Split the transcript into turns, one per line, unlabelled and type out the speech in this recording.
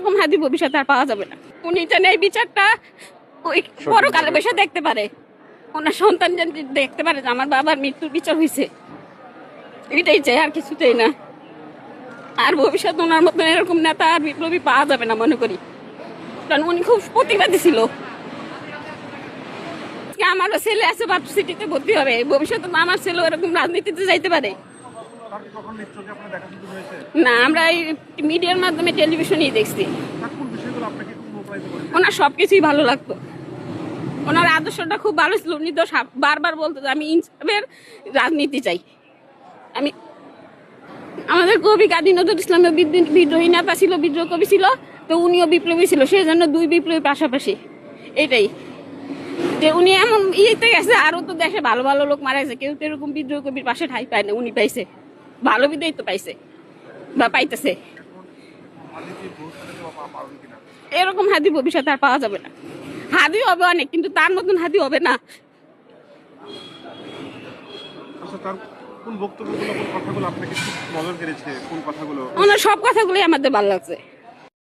এরকম হাদি ভবিষ্যতে আর পাওয়া যাবে না। উনি যেন এই বিচারটা ওই পরকালে বসে দেখতে পারে, ওনার সন্তান যেন দেখতে পারে যে আমার বাবার মৃত্যুর বিচার হয়েছে, এটাই চাই, আর কিছু চাই না। আর ভবিষ্যৎ ওনার মতন এরকম নেতা আর বিপ্লবী পাওয়া যাবে না মনে করি, কারণ উনি খুব প্রতিবাদী ছিল। আমারও ছেলে আছে ভার্সিটিতে ভর্তি হবে, ভবিষ্যতে আমার ছেলে এরকম রাজনীতিতে যাইতে পারে না। আমরা এই মিডিয়ার মাধ্যমে টেলিভিশনেই দেখছি। ওনার সবকিছুই ভালো লাগতো, ওনার আদর্শটা খুব ভালো ছিল। উনি তো বারবার বলতো যে আমি ইনসাফের রাজনীতি চাই। আমি আমাদের কবি কাজী নজরুল ইসলামের বিদ্রোহী নেতা ছিল, বিদ্রোহ কবি ছিল, তো উনিও বিপ্লবী ছিল, সেই জন্য দুই বিপ্লবী পাশাপাশি। এটাই যে উনি এমন ইয়েতে গেছে, আরো তো দেশে ভালো ভালো লোক মারা গেছে, কেউ তো এরকম বিদ্রোহ কবির পাশে ঠাই পায় না, উনি পাইছে, ভালো বিদেই তো পাইছে বা পাইতেছে। এরকম হাদি ভবিষ্যতে আর পাওয়া যাবে না। হাদি হবে অনেক, কিন্তু তার মতন হাদি হবে না।
কোন বক্তব্যগুলো, কোন কথাগুলো আপনাকে খুব নজর কেড়েছে? কোন কথাগুলো?
ওনার সব কথাগুলোই আমাদের ভালো লাগছে।